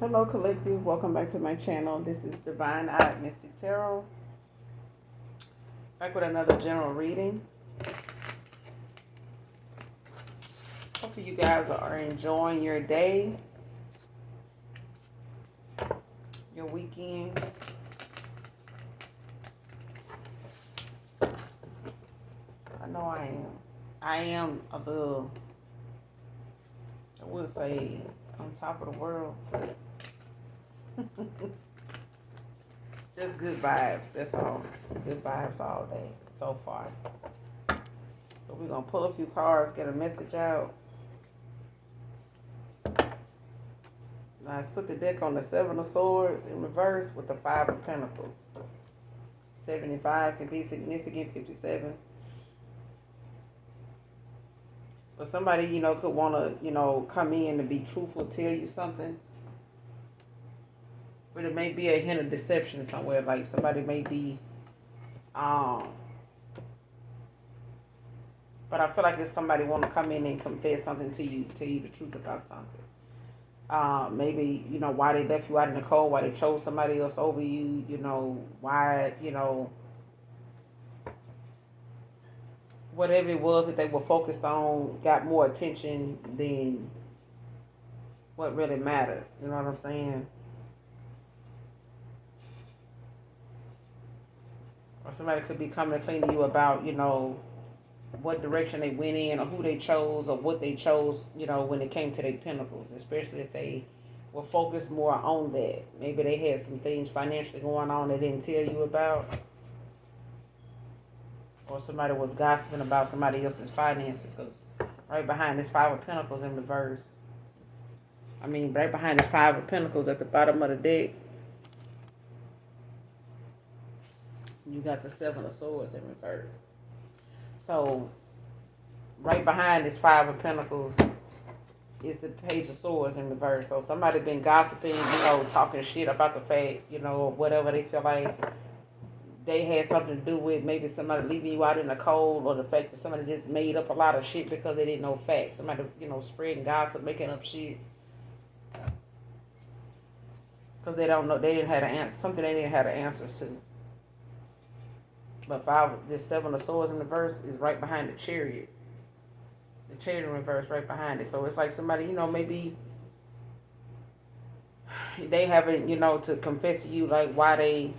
Hello, collective. Welcome back to my channel. This is Divine Eye Mystic Tarot. Back with another general reading. Hopefully, you guys are enjoying your day, your weekend. I know I am. I am a little, I would say, on top of the world, but just good vibes. That's all. Good vibes all day so far. So we're going to pull a few cards, get a message out. Now, let's put the deck on the Seven of Swords in reverse with the Five of Pentacles. 75 can be significant, 57. But somebody, could want to, come in and be truthful, tell you something. But it may be a hint of deception somewhere. Like somebody may be, but I feel like if somebody want to come in and confess something to you, tell you the truth about something. Maybe, why they left you out in the cold, why they chose somebody else over you, why, whatever it was that they were focused on got more attention than what really mattered. You know what I'm saying? Or somebody could be coming to clean to you about, what direction they went in or who they chose or what they chose, when it came to their pentacles, especially if they were focused more on that. Maybe they had some things financially going on they didn't tell you about. Or somebody was gossiping about somebody else's finances, because right behind this Five of Pentacles in reverse, right behind the Five of Pentacles at the bottom of the deck, you got the Seven of Swords in reverse. So, right behind this Five of Pentacles is the Page of Swords in reverse. So, somebody been gossiping, talking shit about the fact, whatever they feel like they had something to do with. Maybe somebody leaving you out in the cold, or the fact that somebody just made up a lot of shit because they didn't know facts. Somebody, spreading gossip, making up shit because they don't know, they didn't have the answer, something they didn't have the answers to. But this Seven of Swords in reverse is right behind the Chariot. The Chariot in reverse right behind it. So it's like somebody, maybe they haven't, to confess to you like why they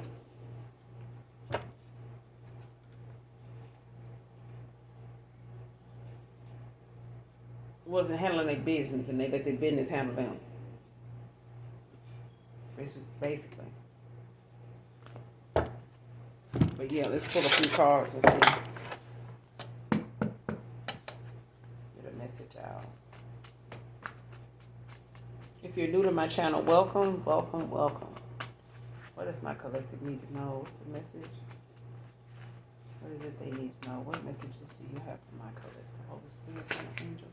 wasn't handling their business and they let their business handle them. Basically. But yeah, let's pull a few cards and see. Get a message out. If you're new to my channel, welcome, welcome, welcome. What does my collective need to know? What's the message? What is it they need to know? What messages do you have for my collective? Holy Spirit and angels.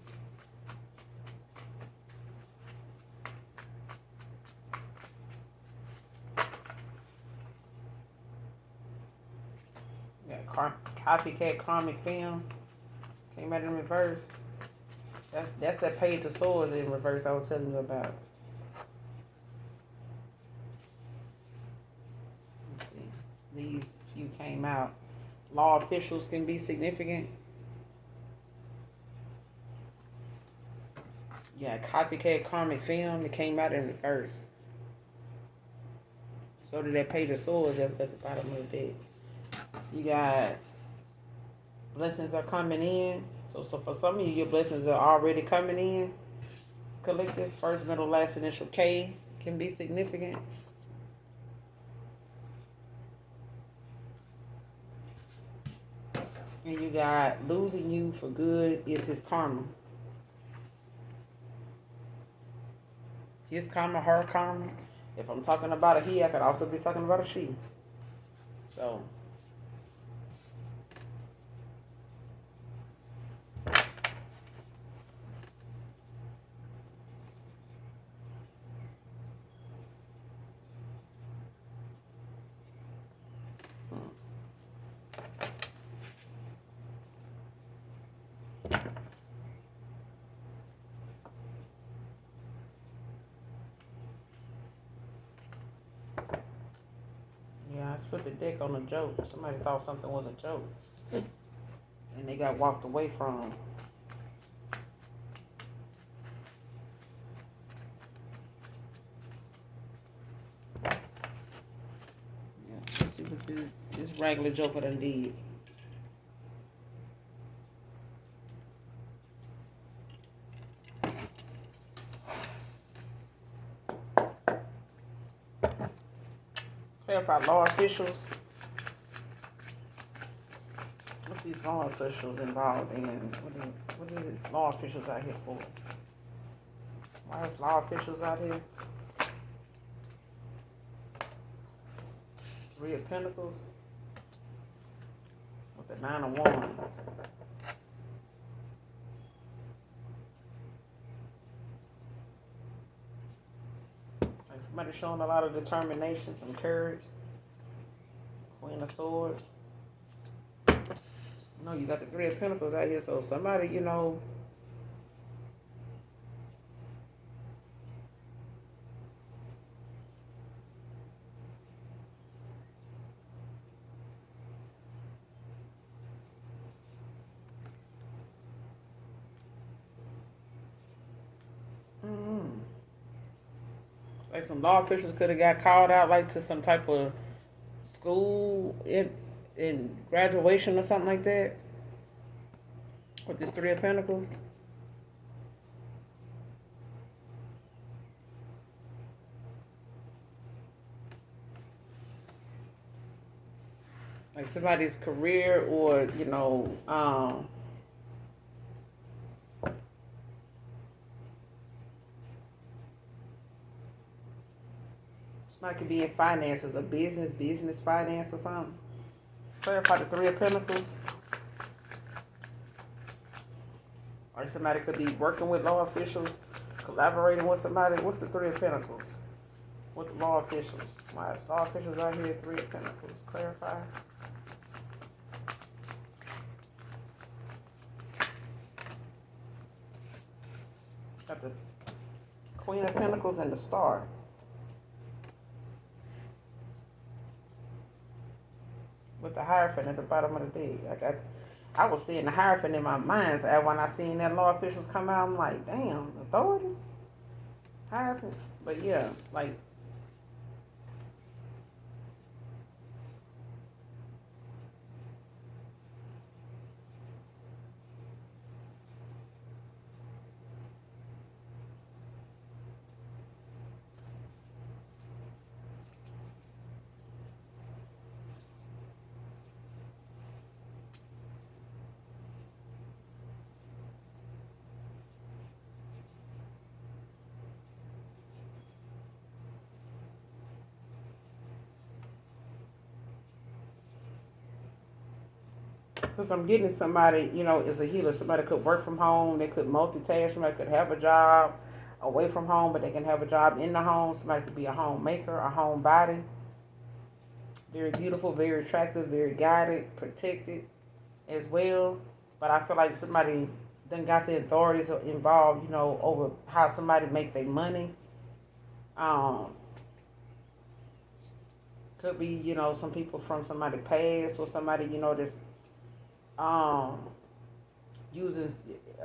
Copycat karmic film came out in reverse. That's that Page of Swords in reverse I was telling you about. Let's see. These few came out. Law officials can be significant. Yeah, copycat karmic film. It came out in reverse. So did that Page of Swords that was at the bottom of the deck. You got blessings are coming in. So for some of you, your blessings are already coming in. Collective, first, middle, last initial K can be significant. And you got losing you for good is his karma. His karma, her karma. If I'm talking about a he, I could also be talking about a she. So I put the deck on a joke. Somebody thought something was a joke. And they got walked away from. Yeah, let's see what this regular joker done did. Clarify law officials. What's these law officials involved in? What is it? Law officials out here for? Why is law officials out here? Three of Pentacles with the Nine of Wands. Like somebody showing a lot of determination, some courage. Queen of Swords. No, you got the Three of Pentacles out here, so somebody, you know, like some law officials could have got called out like to some type of school in graduation or something like that with this Three of Pentacles. Like somebody's career or, you know, somebody could be in finances, a business finance or something. Clarify the Three of Pentacles. Or somebody could be working with law officials, collaborating with somebody. What's the Three of Pentacles? With the law officials. Why is law officials out here? Three of Pentacles. Clarify. Got the Queen of Pentacles and the Star. With the Hierophant at the bottom of the deck. I was seeing the Hierophant in my mind's eye when I seen that law officials come out. I'm like, damn, authorities? Hierophant? But yeah, like, because I'm getting somebody, you know, is a healer. Somebody could work from home. They could multitask. Somebody could have a job away from home, but they can have a job in the home. Somebody could be a homemaker, a homebody. Very beautiful, very attractive, very guided, protected as well. But I feel like somebody then got the authorities involved, you know, over how somebody make their money. Could be, you know, some people from somebody past or somebody, you know, that's uses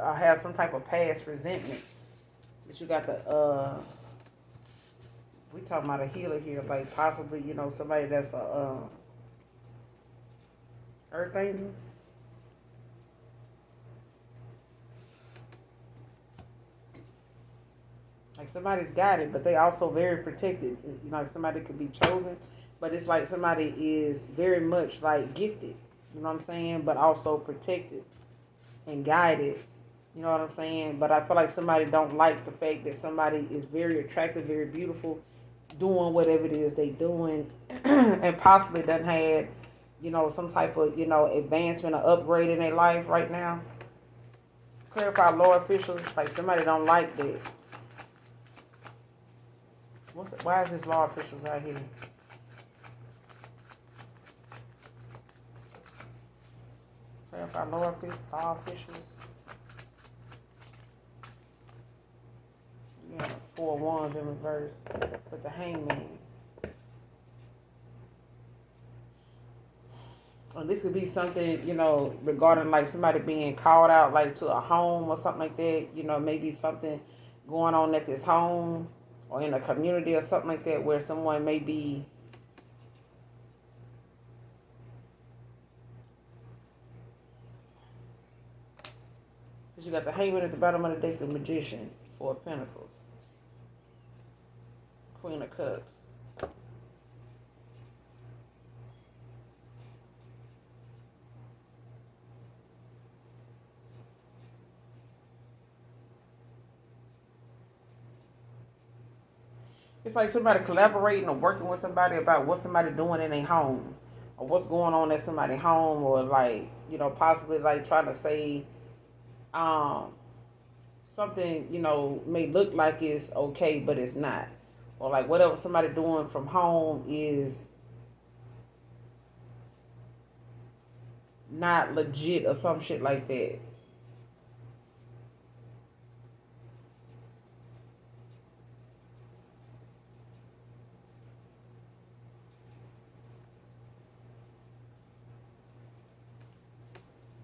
have some type of past resentment. But you got the we talking about a healer here, like possibly, you know, somebody that's a earth angel. Like somebody's got it, but they also very protected. You know, somebody could be chosen, but it's like somebody is very much like gifted. You know what I'm saying? But also protected and guided. You know what I'm saying? But I feel like somebody don't like the fact that somebody is very attractive, very beautiful, doing whatever it is they doing, and possibly done had, you know, some type of, you know, advancement or upgrade in their life right now. Clarify law officials, like somebody don't like that. Why is this law officials out here? Clarify law officials. Yeah, 4 wands in reverse with the Hangman. And this could be something, regarding like somebody being called out like to a home or something like that. Maybe something going on at this home or in a community or something like that where someone may be. Because you got the Hangman at the bottom of the deck, the Magician, Four of Pentacles, Queen of Cups. It's like somebody collaborating or working with somebody about what somebody doing in their home or what's going on at somebody's home, or like, possibly like trying to say um something, may look like it's okay, but it's not. Or like whatever somebody doing from home is not legit or some shit like that.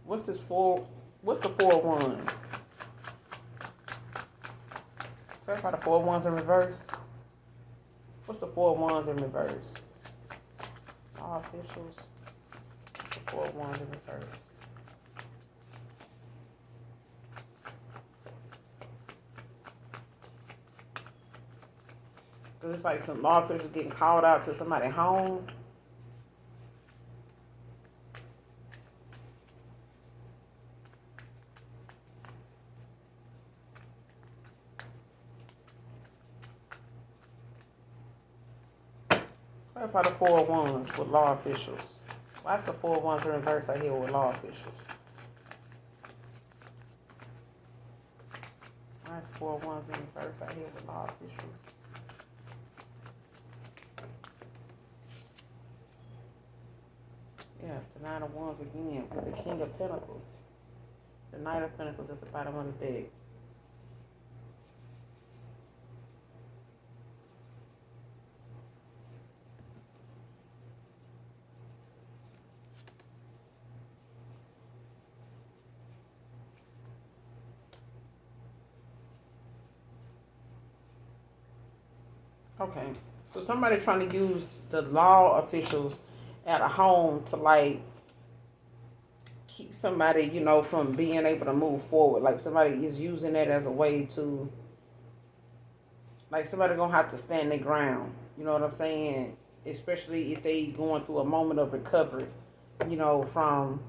What's this for? What's the Four of Wands? Clarify the Four of Wands in reverse. What's the Four of Wands in reverse? All officials. What's the Four of Wands in reverse? Because it's like some law officials getting called out to somebody home. Clarify the Four of Wands with law officials. Why is the Four of Wands in reverse out here with law officials? Why is Four of Wands in reverse out here with law officials? Yeah, the Nine of Wands again with the King of Pentacles. The Knight of Pentacles at the bottom of the deck. Okay, so somebody trying to use the law officials at a home to like keep somebody, from being able to move forward. Like somebody is using that as a way to, like somebody gonna have to stand their ground. You know what I'm saying? Especially if they going through a moment of recovery, from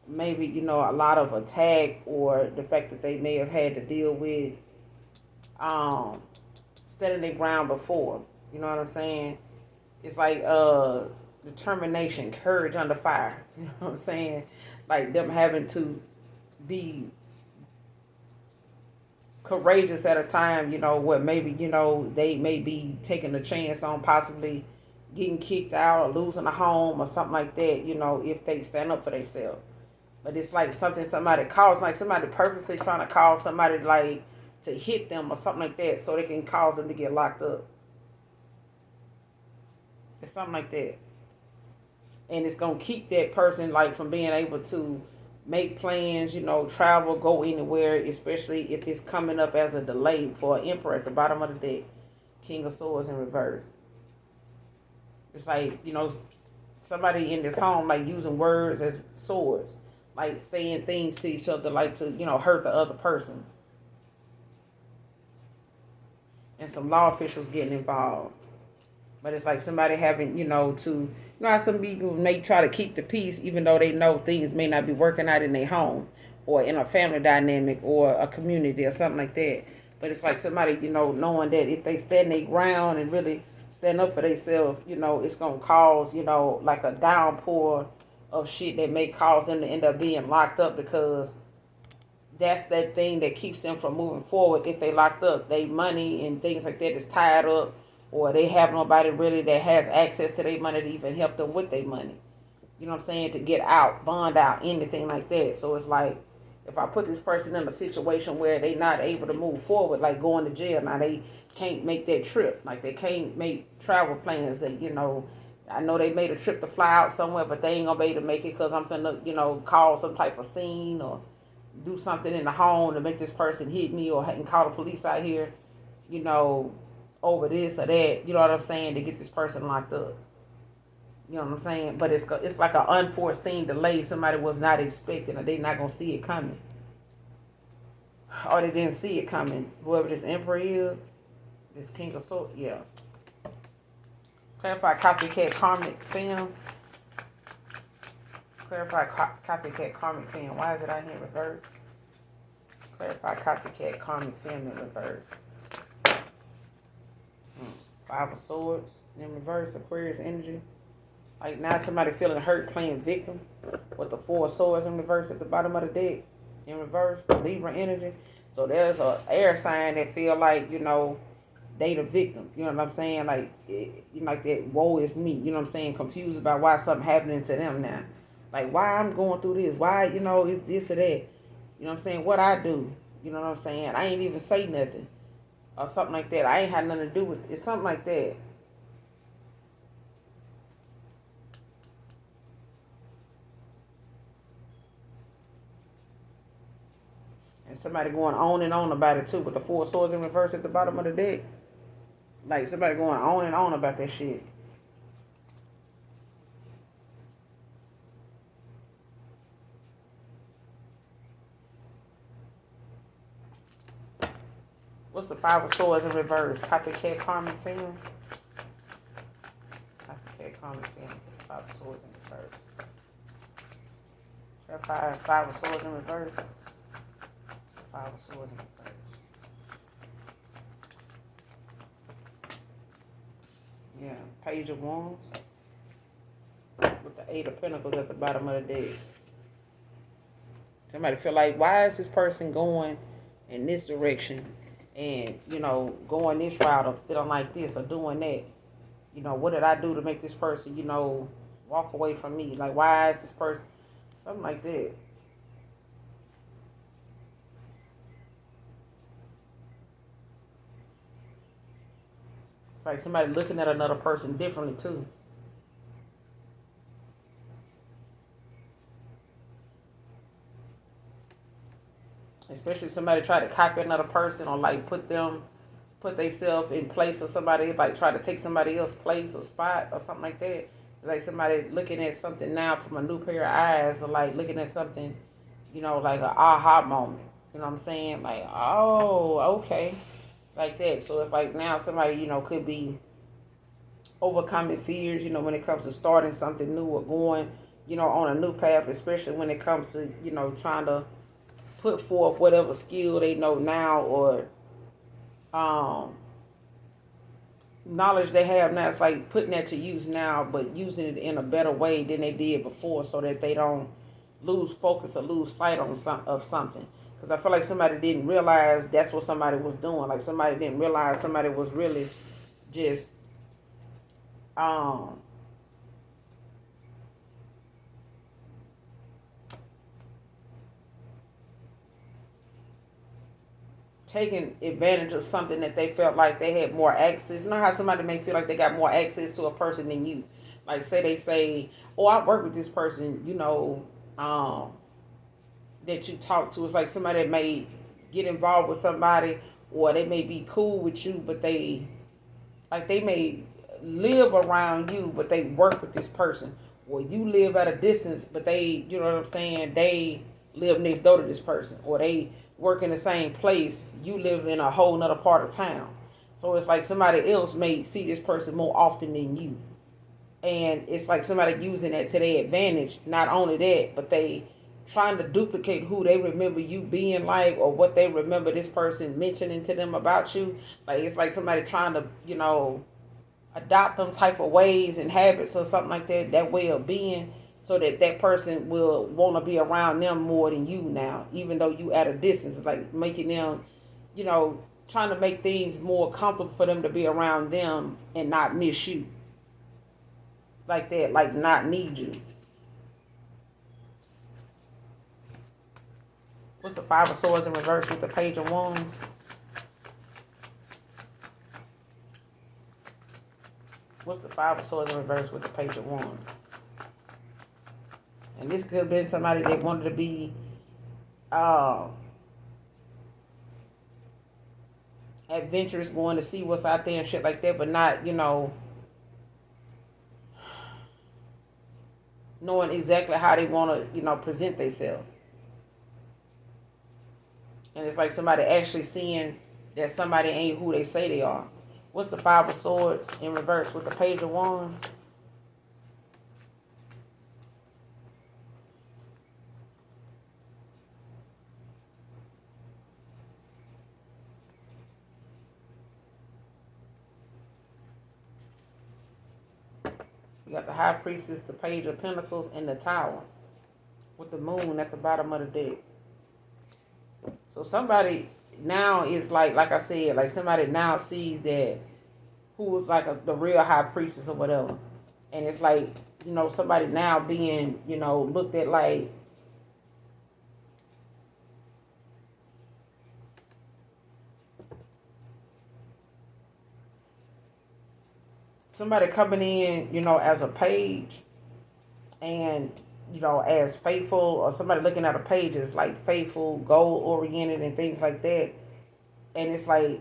maybe, a lot of attack or the fact that they may have had to deal with standing their ground before. You know what I'm saying? It's like determination, courage under fire. You know what I'm saying? Like them having to be courageous at a time, where maybe, they may be taking a chance on possibly getting kicked out or losing a home or something like that, if they stand up for themselves. But it's like something somebody calls, like somebody purposely trying to call somebody like to hit them or something like that so they can cause them to get locked up. It's something like that. And it's going to keep that person like from being able to make plans, travel, go anywhere, especially if it's coming up as a delay for an Emperor at the bottom of the deck. King of Swords in reverse. It's like, somebody in this home like using words as swords, like saying things to each other like to, hurt the other person. And some law officials getting involved. But it's like somebody having, to, how some people may try to keep the peace even though they know things may not be working out in their home or in a family dynamic or a community or something like that. But it's like somebody, knowing that if they stand their ground and really stand up for themselves, it's going to cause, like a downpour of shit that may cause them to end up being locked up, because that's that thing that keeps them from moving forward. If they locked up, they money and things like that is tied up, or they have nobody really that has access to their money to even help them with their money. You know what I'm saying? To get out, bond out, anything like that. So it's like, if I put this person in a situation where they not able to move forward, like going to jail, now they can't make that trip. Like they can't make travel plans that, I know they made a trip to fly out somewhere, but they ain't gonna be able to make it because I'm finna, call some type of scene or do something in the home to make this person hit me or and call the police out here, you know, over this or that. You know what I'm saying? To get this person locked up. You know what I'm saying? But it's like an unforeseen delay. Somebody was not expecting, or they not gonna see it coming, or they didn't see it coming. Whoever this emperor is, this king of swords, yeah. Clarify copycat karmic film. Clarify copycat karmic film. Why is it out here in reverse? Clarify copycat karmic film in reverse. Five of Swords in reverse. Aquarius energy. Like now somebody feeling hurt playing victim with the Four of Swords in reverse at the bottom of the deck in reverse. Libra energy. So there's a air sign that feel like, they the victim. You know what I'm saying? Like, like that, woe is me. You know what I'm saying? Confused about why something happening to them now. Like, why I'm going through this? Why, it's this or that? You know what I'm saying? What I do? You know what I'm saying? I ain't even say nothing. Or something like that. I ain't had nothing to do with it. It's something like that. And somebody going on and on about it too with the Four of Swords in reverse at the bottom of the deck. Like somebody going on and on about that shit. What's the Five of Swords in reverse? Copycat karmic film. Copycat karmic film. Five of Swords in reverse. Five of Swords in reverse. Five of Swords in reverse. Yeah, Page of Wands with the Eight of Pentacles at the bottom of the deck. Somebody feel like, why is this person going in this direction and, going this route or feeling like this or doing that? What did I do to make this person, walk away from me? Like, why is this person, something like that. It's like somebody looking at another person differently too. Especially if somebody try to copy another person or like put themselves in place of somebody, like try to take somebody else's place or spot or something like that. It's like somebody looking at something now from a new pair of eyes, or like looking at something, like an aha moment. You know what I'm saying? Like, oh, okay. Like that. So it's like now somebody, could be overcoming fears, when it comes to starting something new or going, on a new path, especially when it comes to, trying to put forth whatever skill they know now or knowledge they have now. It's like putting that to use now, but using it in a better way than they did before, so that they don't lose focus or lose sight on something. Because I feel like somebody didn't realize that's what somebody was doing. Like somebody didn't realize somebody was really just taking advantage of something that they felt like they had more access. You know how somebody may feel like they got more access to a person than you. Like say, oh, I work with this person, that you talk to. It's like somebody that may get involved with somebody, or they may be cool with you, but they may live around you, but they work with this person. Or you live at a distance, but they, you know what I'm saying, they live next door to this person. Or they work in the same place. You live in a whole nother part of town. So it's like somebody else may see this person more often than you. And it's like somebody using that to their advantage. Not only that, but they trying to duplicate who they remember you being like, or what they remember this person mentioning to them about you. Like it's like somebody trying to, adopt them type of ways and habits or something like that way of being, so that person will want to be around them more than you now, even though you at a distance. Like making them, trying to make things more comfortable for them to be around them and not miss you. Like that, like not need you. What's the Five of Swords in reverse with the Page of Wands? What's the Five of Swords in reverse with the Page of Wands? And this could have been somebody that wanted to be adventurous, going to see what's out there and shit like that, but not, knowing exactly how they want to, present themselves. And it's like somebody actually seeing that somebody ain't who they say they are. What's the Five of Swords in reverse with the Page of Wands? We got the High Priestess, the Page of Pentacles, and the Tower with the Moon at the bottom of the deck. So somebody now is like I said, like somebody now sees that who was like the real High Priestess or whatever. And it's like, somebody now being, looked at like, somebody coming in, as a page and, as faithful, or somebody looking at a page as like faithful, goal oriented and things like that. And it's like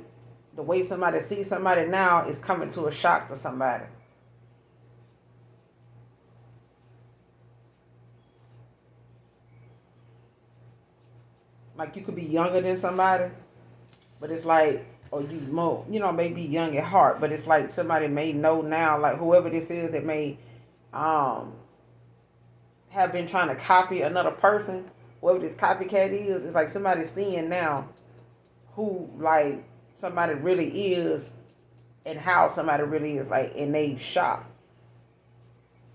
the way somebody sees somebody now is coming to a shock to somebody. Like you could be younger than somebody, but it's like, or you more, may be young at heart, but it's like somebody may know now, like whoever this is that may have been trying to copy another person, whoever this copycat is, it's like somebody seeing now who like somebody really is and how somebody really is, like, and they shocked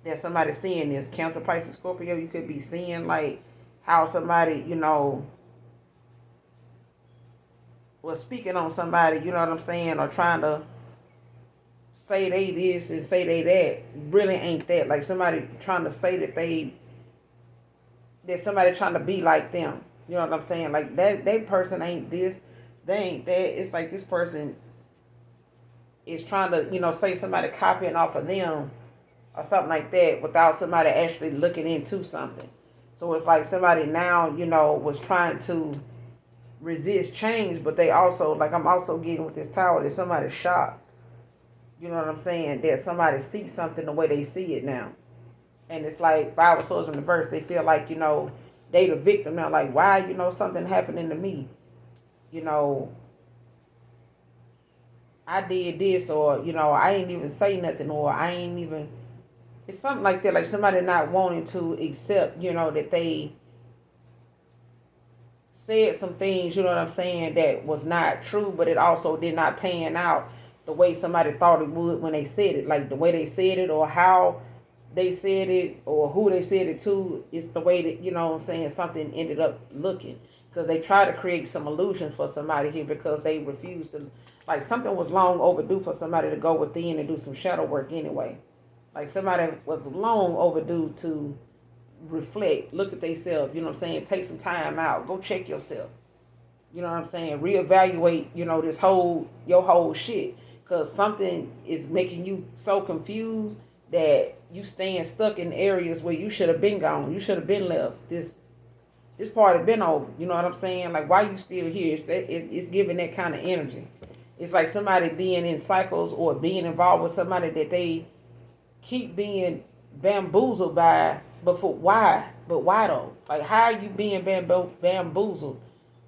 that somebody seeing this. Cancer, Pisces, Scorpio, you could be seeing like how somebody, was speaking on somebody, you know what I'm saying, or trying to say they this and say they that, really ain't that. Like somebody trying to say that somebody trying to be like them. You know what I'm saying? Like that person ain't this, they ain't that. It's like this person is trying to, say somebody copying off of them or something like that without somebody actually looking into something. So it's like somebody now, was trying to resist change, but they also, like I'm also getting with this Tower, that somebody's shocked. You know what I'm saying? That somebody sees something the way they see it now. And it's like Five of Swords in reverse. They feel like, they the victim now. Like, why, something happening to me? I did this, or, I ain't even say nothing, or I ain't even, it's something like that. Like somebody not wanting to accept, that they said some things, you know what I'm saying, that was not true, but it also did not pan out the way somebody thought it would when they said it. Like the way they said it, or how they said it, or who they said it to, is the way that, what I'm saying, something ended up looking. Because they try to create some illusions for somebody here, because they refuse to, like something was long overdue for somebody to go within and do some shadow work anyway. Like somebody was long overdue to reflect, look at themselves, saying, take some time out, go check yourself, saying, reevaluate, your whole shit, because something is making you so confused that you staying stuck in areas where you should have been gone, you should have been left, this part has been over, you know what I'm saying, like why you still here? It's giving that kind of energy. It's like somebody being in cycles or being involved with somebody that they keep being bamboozled by. But why though? Like, how are you being bamboozled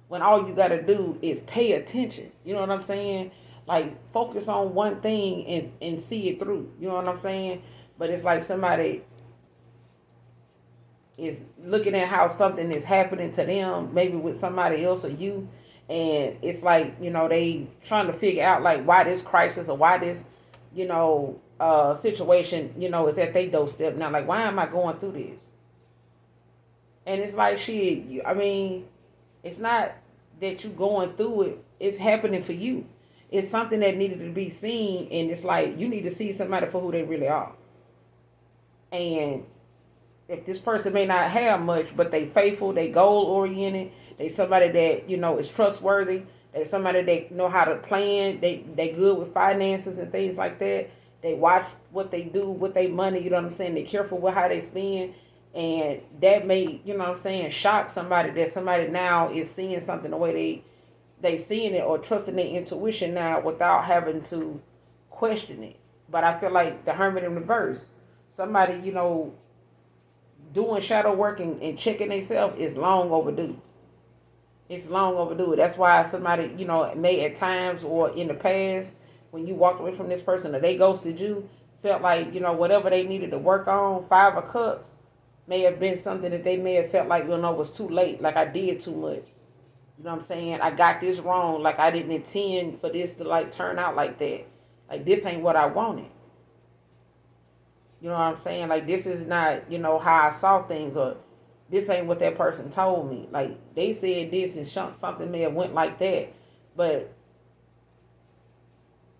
when all you got to do is pay attention? You know what I'm saying? Like, focus on one thing and see it through. You know what I'm saying? But it's like somebody is looking at how something is happening to them, maybe with somebody else or you. And it's like, they trying to figure out, like, why this crisis or why this, situation, is at their doorstep now. Like, why am I going through this? And it's like, shit, it's not that you going through it. It's happening for you. It's something that needed to be seen. And it's like, you need to see somebody for who they really are. And if this person may not have much, but they faithful, they goal oriented, they somebody that, is trustworthy, they somebody that know how to plan, they good with finances and things like that. They watch what they do with their money. You know what I'm saying? They're careful with how they spend. And that may, you know what I'm saying, shock somebody that somebody now is seeing something the way they seeing it or trusting their intuition now without having to question it. But I feel like the Hermit in reverse, somebody, doing shadow work and checking themselves is long overdue. It's long overdue. That's why somebody, may at times or in the past, when you walked away from this person or they ghosted you, felt like, whatever they needed to work on, Five of Cups, may have been something that they may have felt like, was too late, like I did too much. You know what I'm saying? I got this wrong. Like I didn't intend for this to like turn out like that. Like this ain't what I wanted. You know what I'm saying? Like this is not, how I saw things, or this ain't what that person told me. Like they said this and something may have went like that. But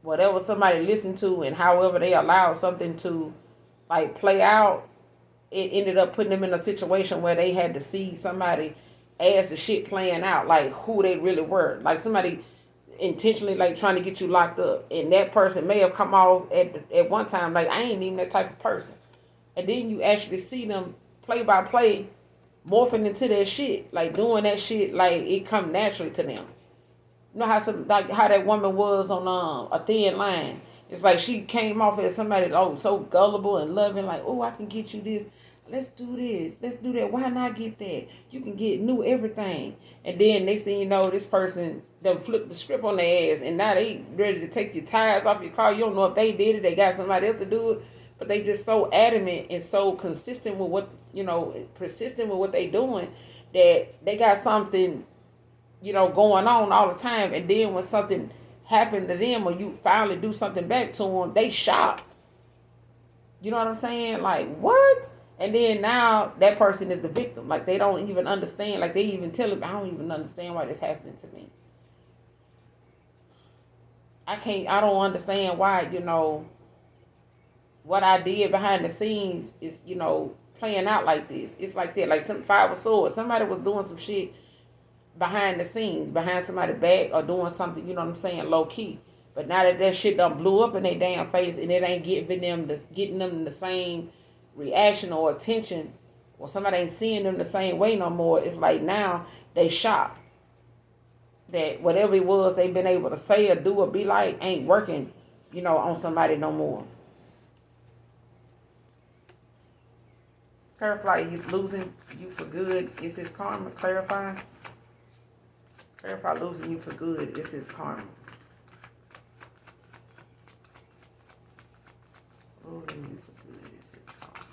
whatever somebody listened to and however they allowed something to like play out, it ended up putting them in a situation where they had to see somebody as the shit playing out, like who they really were. Like somebody intentionally like trying to get you locked up, and that person may have come off at one time like I ain't even that type of person, and then you actually see them play by play morphing into that shit, like doing that shit like it come naturally to them. You know how how that woman was on A Thin Line. It's like she came off as somebody so gullible and loving, like, oh, I can get you this. Let's do this. Let's do that. Why not get that? You can get new everything. And then next thing you know, this person done flipped the script on their ass, and now they ready to take your tires off your car. You don't know if they did it. They got somebody else to do it. But they just so adamant and so consistent with what, persistent with what they doing, that they got something, going on all the time. And then when something happened to them or you finally do something back to them, they shocked. You know what I'm saying? Like, what? And then now that person is the victim. Like, they don't even understand. Like, they even tell them, I don't even understand why this happening to me. I don't understand why, what I did behind the scenes is, playing out like this. It's like that. Like some Five of Swords. Somebody was doing some shit behind the scenes, behind somebody's back, or doing something, low key. But now that shit done blew up in their damn face, and it ain't getting them the same reaction or attention, or somebody ain't seeing them the same way no more. It's like now they shocked that whatever it was they've been able to say or do or be like ain't working, on somebody no more. Clarify, you losing you for good. Is his karma? Clarify. Clarify, losing you for good. Is his karma. Losing you for good is his karma.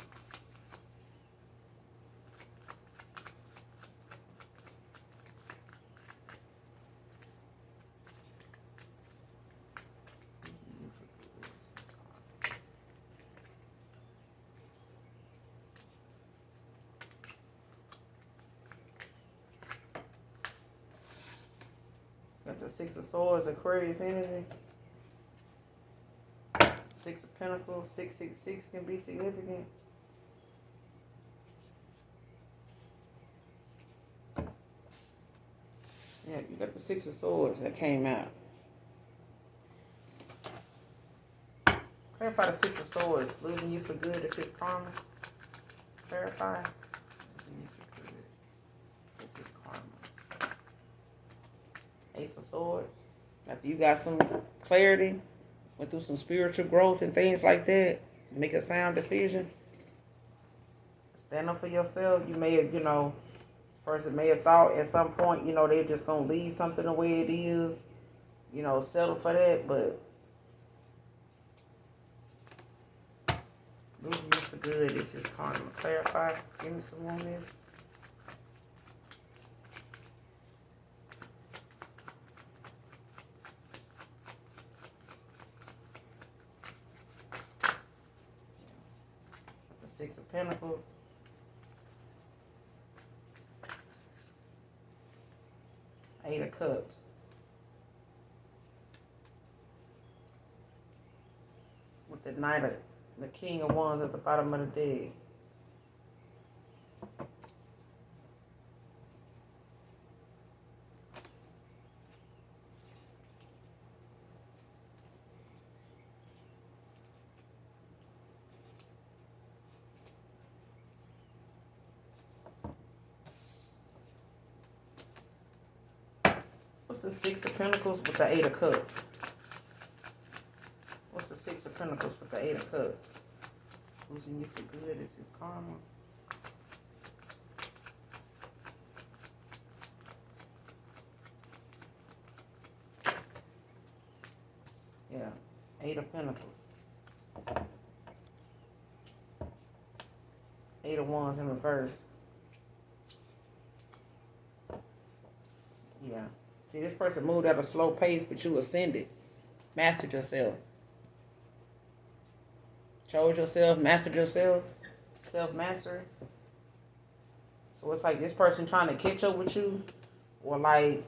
Losing you for good is his karma. Got the Six of Swords, Aquarius energy. Six of Pentacles, 666 can be significant. Yeah, you got the Six of Swords that came out. Clarify the Six of Swords. Losing you for good is his karma. Clarify. Losing you for good is his karma. Ace of Swords. After you got some clarity, went through some spiritual growth and things like that, make a sound decision. Stand up for yourself. You may have, this person may have thought at some point, they're just going to leave something the way it is, settle for that, but losing you for good is his karma. Clarify. Give me some more on this. The Six of Pentacles. Eight of Cups. With the King of Wands at the bottom of the deck. What's the Six of Pentacles with the Eight of Cups? What's the Six of Pentacles with the Eight of Cups? Losing you for good is his karma. Yeah, Eight of Pentacles. Eight of Wands in reverse. Yeah. See, this person moved at a slow pace, but you ascended. Mastered yourself. Chose yourself, mastered yourself. Self-mastery. So it's like this person trying to catch up with you, or like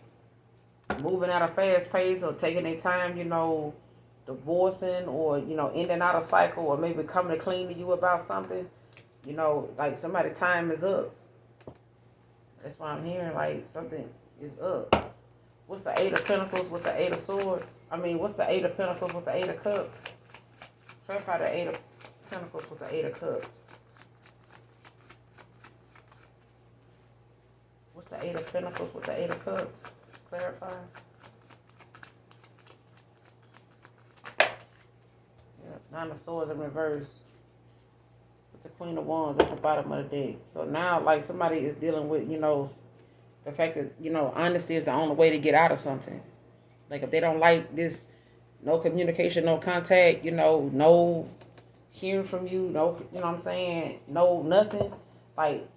moving at a fast pace, or taking their time, you know, divorcing, or, you know, ending out a cycle, or maybe coming to clean to you about something. You know, like somebody's time is up. That's why I'm hearing like something is up. What's the Eight of Pentacles with the Eight of Swords? I mean, what's the Eight of Pentacles with the Eight of Cups? Clarify the Eight of Pentacles with the Eight of Cups. What's the Eight of Pentacles with the Eight of Cups? Clarify. Yeah, Nine of Swords in reverse. With the Queen of Wands at the bottom of the deck. So now, like, somebody is dealing with, you know, the fact that, you know, honesty is the only way to get out of something. Like, if they don't like this, no communication, no contact, you know, no hearing from you, no, you know what I'm saying, no nothing. Like,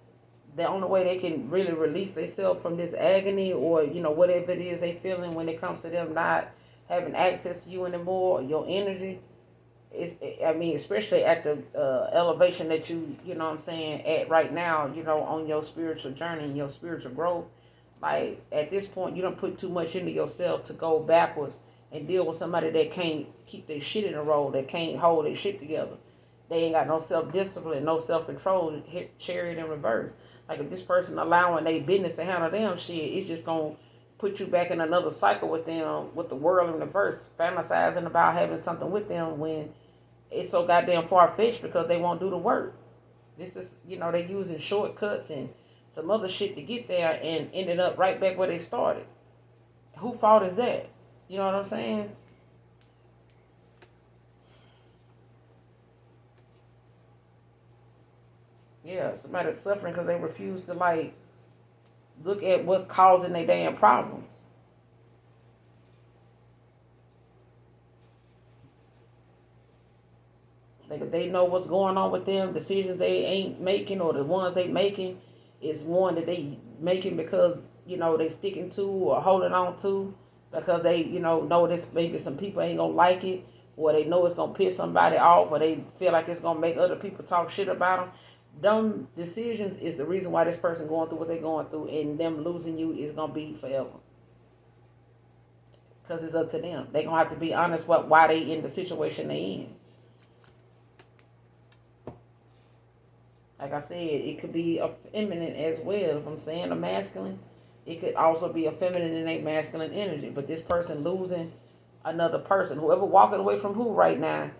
the only way they can really release themselves from this agony, or, you know, whatever it is they feeling when it comes to them not having access to you anymore, your energy, I mean, especially at the elevation that you know what I'm saying, at right now, you know, on your spiritual journey and your spiritual growth. Like, at this point, you don't put too much into yourself to go backwards and deal with somebody that can't keep their shit in a row, that can't hold their shit together. They ain't got no self-discipline, no self-control, chariot in reverse. Like, if this person allowing their business to handle them shit, it's just going to put you back in another cycle with them, with the world in reverse, fantasizing about having something with them when it's so goddamn far-fetched because they won't do the work. This is, you know, they using shortcuts and some other shit to get there and ended up right back where they started. Who fault is that? You know what I'm saying? Yeah, somebody's suffering because they refuse to, like, look at what's causing their damn problems. Like, if they know what's going on with them, decisions they ain't making, or the ones they making is one that they making because, you know, they sticking to or holding on to because they, you know this, maybe some people ain't gonna like it, or they know it's gonna piss somebody off, or they feel like it's gonna make other people talk shit about them. Dumb decisions is the reason why this person going through what they're going through, and them losing you is gonna be forever. Because it's up to them. They gonna have to be honest why they in the situation they in. Like I said, it could be a feminine as well. If I'm saying a masculine, it could also be a feminine and a masculine energy. But this person losing another person, whoever walking away from who right now,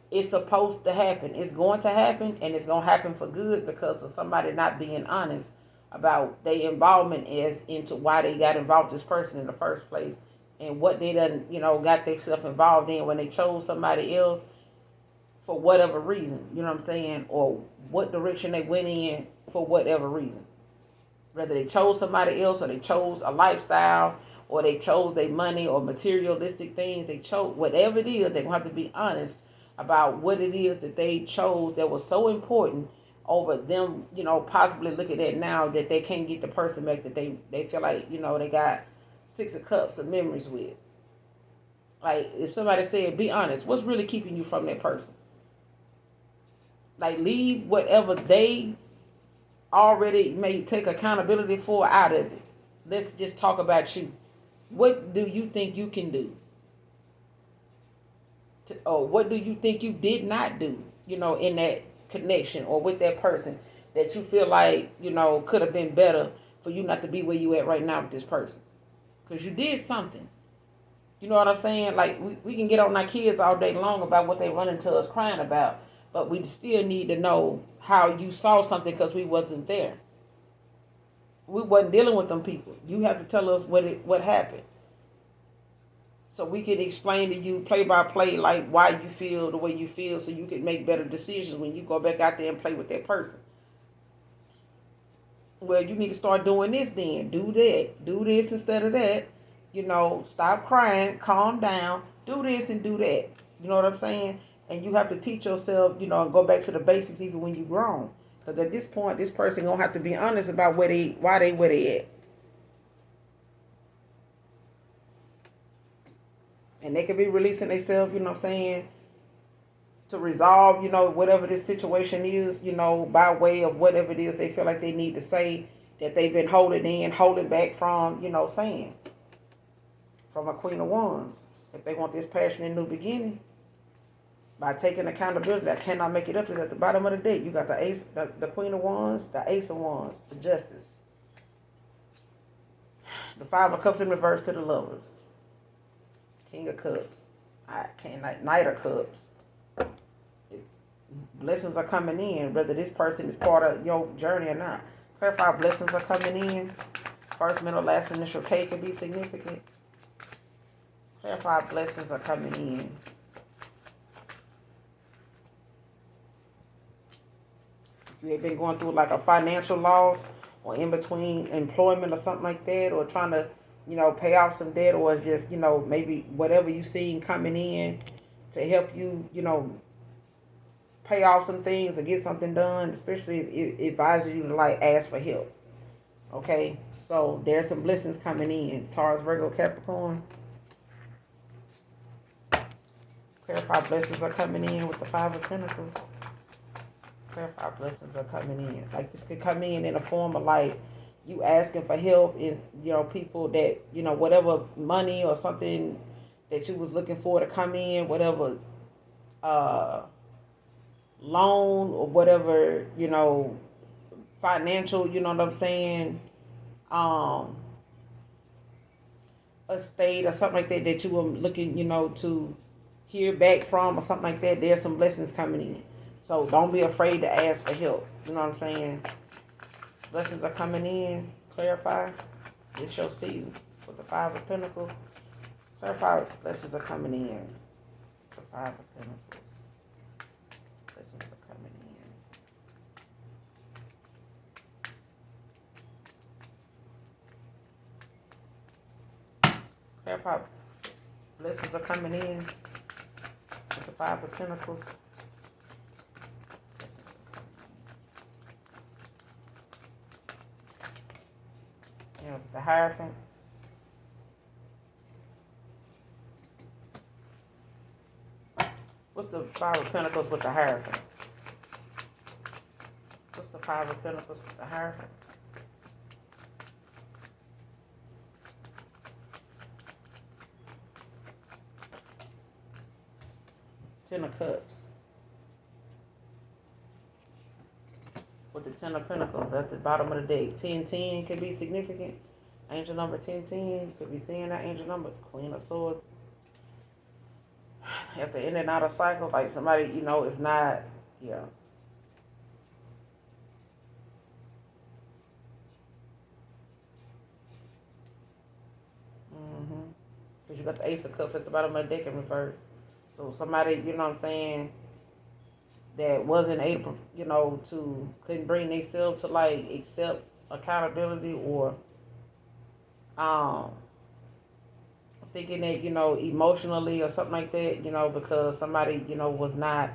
it's supposed to happen. It's going to happen, and it's going to happen for good because of somebody not being honest about their involvement as into why they got involved with this person in the first place, and what they done, you know, got themselves involved in when they chose somebody else for whatever reason, you know what I'm saying, or what direction they went in for whatever reason. Whether they chose somebody else, or they chose a lifestyle, or they chose their money or materialistic things, they chose whatever it is, they're going to have to be honest about what it is that they chose that was so important over them, you know, possibly looking at now that they can't get the person back that they feel like, you know, they got Six of Cups of memories with. Like, if somebody said, be honest, what's really keeping you from that person? Like, leave whatever they already may take accountability for out of it. Let's just talk about you. What do you think you can do? Or what do you think you did not do, you know, in that connection or with that person that you feel like, you know, could have been better for you not to be where you at right now with this person? Because you did something. You know what I'm saying? Like, we can get on our kids all day long about what they running to us crying about, but we still need to know how you saw something because we wasn't there. We wasn't dealing with them people. You have to tell us what happened. So we can explain to you play by play, like why you feel the way you feel, so you can make better decisions when you go back out there and play with that person. Well, you need to start doing this then. Do that. Do this instead of that. Stop crying, calm down, do this and do that. You know what I'm saying? And you have to teach yourself, and go back to the basics even when you grown. Because at this point, this person gonna have to be honest about why they at. And they could be releasing themselves, to resolve, whatever this situation is, by way of whatever it is they feel like they need to say that they've been holding back from, saying. From a Queen of Wands. If they want this passionate new beginning, by taking accountability, I cannot make it up, is at the bottom of the deck. You got the Ace, the Queen of Wands, the Ace of Wands, the Justice. The Five of Cups in reverse to the Lovers. King of Cups. Knight of Cups. Blessings are coming in, whether this person is part of your journey or not. Clarify, blessings are coming in. First, middle, last initial K can be significant. Clarify, blessings are coming in. You have been going through like a financial loss or in between employment or something like that, or trying to, pay off some debt, or it's just, maybe whatever you seen coming in to help you, pay off some things or get something done, especially if it advises you to like ask for help. Okay, so there's some blessings coming in. Taurus, Virgo, Capricorn. Clarify, blessings are coming in with the Five of Pentacles. Clarify, blessings are coming in. Like this could come in a form of like you asking for help is, people that, whatever money or something that you was looking for to come in, whatever loan or whatever, financial, you know what I'm saying, estate or something like that you were looking, to hear back from or something like that. There's some blessings coming in. So don't be afraid to ask for help. You know what I'm saying? Blessings are coming in. Clarify. It's your season with the Five of Pentacles. Clarify. Blessings are coming in. The Five of Pentacles. Blessings are coming in. Clarify. Blessings are coming in with the Five of Pentacles. The Hierophant. What's the Five of Pentacles with the Hierophant? What's the Five of Pentacles with the Hierophant? Ten of Cups. With the Ten of Pentacles at the bottom of the deck. 1010 could be significant. Angel number 1010. Could be seeing that angel number. Queen of Swords. At the in and out of cycle, like somebody, is not, yeah. Because you got the Ace of Cups at the bottom of the deck in reverse. So somebody, you know what I'm saying, that wasn't able, couldn't bring themselves to like accept accountability, or thinking that, emotionally or something like that, because somebody, was not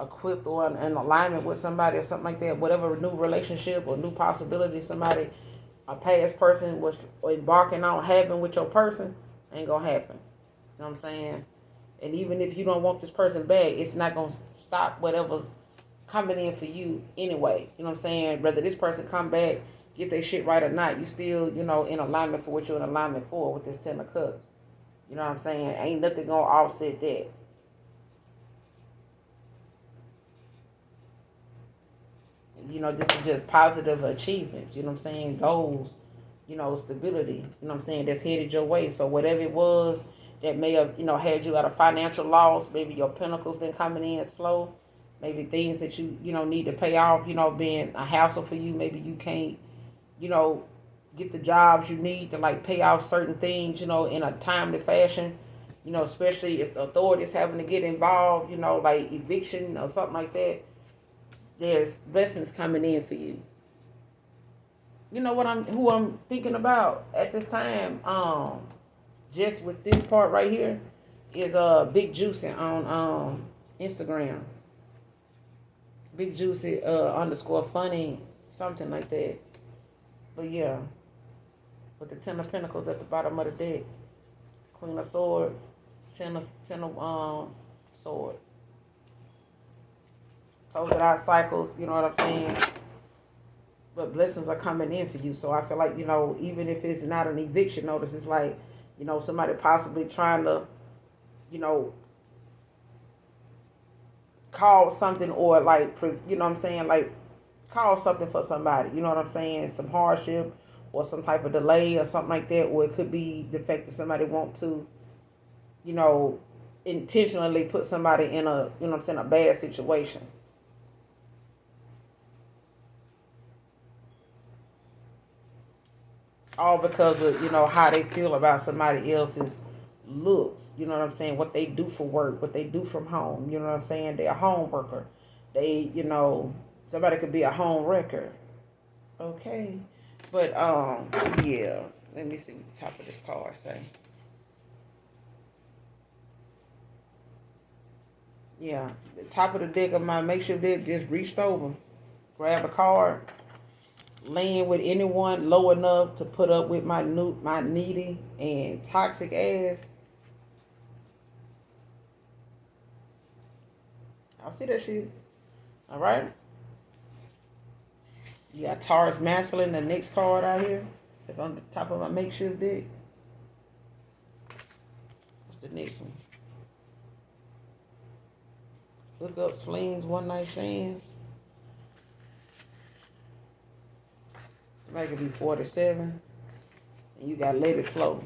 equipped or in alignment with somebody or something like that, whatever new relationship or new possibility somebody, a past person was embarking on having with your person, ain't gonna happen. You know what I'm saying? And even if you don't want this person back, it's not gonna stop whatever's coming in for you anyway. You know what I'm saying? Whether this person come back, get their shit right or not, you still, in alignment for what you're in alignment for with this Ten of Cups. You know what I'm saying? Ain't nothing gonna offset that. This is just positive achievements. You know what I'm saying? Goals, stability. You know what I'm saying? That's headed your way. So whatever it was that may have, had you at a financial loss, maybe your pentacles been coming in slow. Maybe things that you, need to pay off, being a hassle for you. Maybe you can't, get the jobs you need to like pay off certain things, in a timely fashion. You know, especially if the authorities having to get involved, you know, like eviction or something like that, there's blessings coming in for you. You know what who I'm thinking about at this time, just with this part right here, is Big Juicy on Instagram. Big Juicy underscore funny, something like that. But yeah, with the Ten of Pentacles at the bottom of the deck, Queen of Swords, Ten of Swords. Closing out cycles, you know what I'm saying? But blessings are coming in for you. So I feel like, you know, even if it's not an eviction notice, it's like, you know, somebody possibly trying to, you know, call something, or like, you know what I'm saying, like call something for somebody, you know what I'm saying, some hardship or some type of delay or something like that, or it could be the fact that somebody want to, you know, intentionally put somebody in a, you know what I'm saying, a bad situation. All because of, you know, how they feel about somebody else's looks, you know what I'm saying, what they do for work, what they do from home, you know what I'm saying, they're a home worker. They, you know, somebody could be a home wrecker. Okay. But yeah, let me see what the top of this card say. Yeah, the top of the deck of my makeshift deck just reached over, grabbed a card, laying with anyone low enough to put up with my needy and toxic ass. I'll see that shit. All right. You got Taurus masculine, the next card out here. That's on the top of my makeshift deck. What's the next one? Hookups, flings, one night stands. Somebody could be 47, and you got let it flow.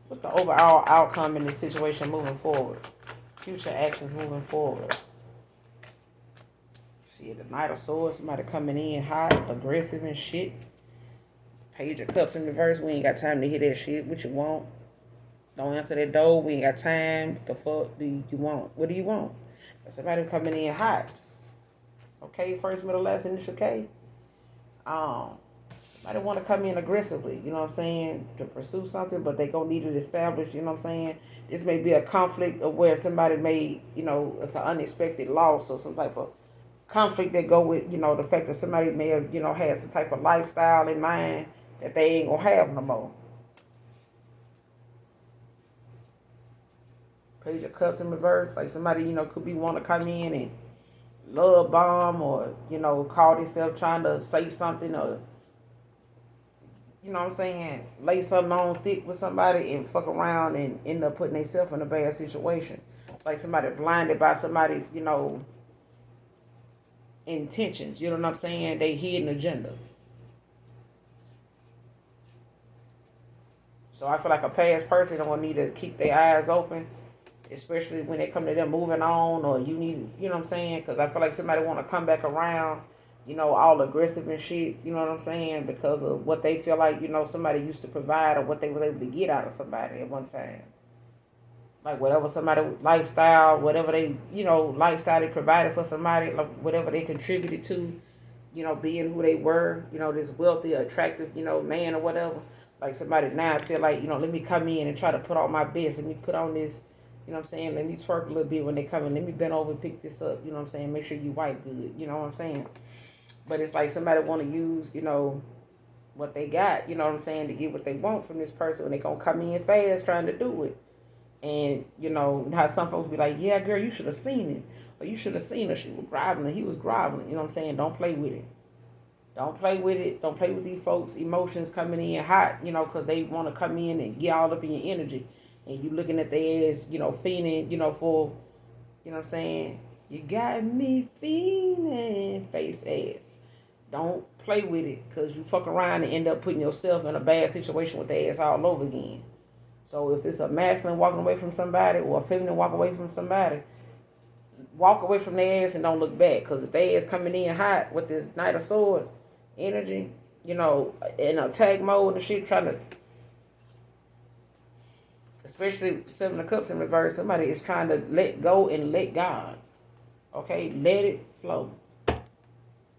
What's the overall outcome in this situation moving forward? Future actions moving forward. See, the Knight of Swords, somebody coming in hot, aggressive and shit. Page of Cups in reverse. We ain't got time to hear that shit. What you want? Don't answer that door. We ain't got time. What the fuck do you want? What do you want? Somebody coming in hot. Okay, first, middle, last, initial K. Somebody want to come in aggressively, you know what I'm saying, to pursue something, but they gonna need it established, you know what I'm saying. This may be a conflict of where somebody may, you know, it's an unexpected loss or some type of conflict that go with, you know, the fact that somebody may have, you know, had some type of lifestyle in mind that they ain't gonna have no more. Page of Cups in reverse, like somebody, you know, could be want to come in and love bomb, or, you know, call themselves trying to say something, or, you know what I'm saying, lay something on thick with somebody and fuck around and end up putting themselves in a bad situation. Like somebody blinded by somebody's, you know, intentions, you know what I'm saying, they hidden agenda. So I feel like a past person don't need to keep their eyes open, especially when they come to them moving on, or you need, you know what I'm saying, because I feel like somebody want to come back around, you know, all aggressive and shit, you know what I'm saying, because of what they feel like, you know, somebody used to provide, or what they were able to get out of somebody at one time. Like whatever somebody lifestyle, whatever they, you know, lifestyle they provided for somebody, like whatever they contributed to, you know, being who they were, you know, this wealthy, attractive, you know, man or whatever. Like somebody now feel like, you know, let me come in and try to put on my best. Let me put on this, you know what I'm saying, let me twerk a little bit when they come in. Let me bend over and pick this up, you know what I'm saying, make sure you wipe good, you know what I'm saying. But it's like somebody want to use, you know, what they got, you know what I'm saying, to get what they want from this person, and they gonna come in fast trying to do it. And, you know, how some folks be like, yeah, girl, you should have seen it. Or you should have seen her. She was groveling. He was groveling. You know what I'm saying? Don't play with it. Don't play with it. Don't play with these folks' emotions coming in hot, you know, because they want to come in and get all up in your energy. And you looking at their ass, you know, fiending, you know, for, you know what I'm saying? You got me fiending, face ass. Don't play with it, because you fuck around and end up putting yourself in a bad situation with their ass all over again. So if it's a masculine walking away from somebody, or a feminine walking away from somebody, walk away from their ass and don't look back. Because if their ass coming in hot with this Knight of Swords energy, you know, in attack mode and shit, trying to, especially Seven of Cups in reverse, somebody is trying to let go and let God. Okay, let it flow.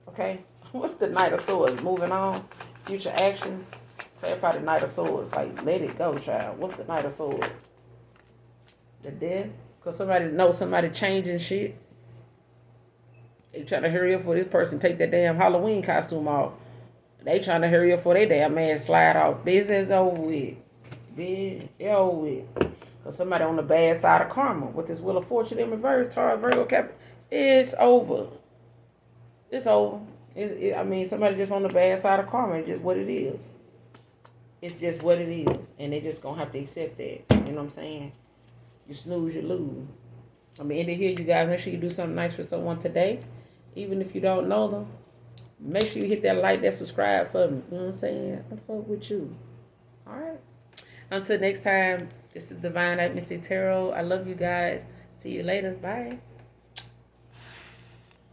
Okay, what's the Knight of Swords? Moving on, future actions. Clarify the Knight of Swords. Like, let it go, child. What's the Knight of Swords? The death? Because somebody knows somebody changing shit. They trying to hurry up for this person take that damn Halloween costume off. They trying to hurry up for their damn man slide off. Business over with. Business over with. Because somebody on the bad side of karma with this Wheel of Fortune in reverse, Taurus, Virgo, Cap, it's over. It's over. I mean, somebody just on the bad side of karma. It's just what it is. It's just what it is. And they just going to have to accept that. You know what I'm saying? You snooze, you lose. I mean, end it here, you guys. Make sure you do something nice for someone today. Even if you don't know them. Make sure you hit that like, that subscribe for me. You know what I'm saying? I fuck with you. All right. Until next time, this is Divine Atmosphere Tarot. I love you guys. See you later. Bye.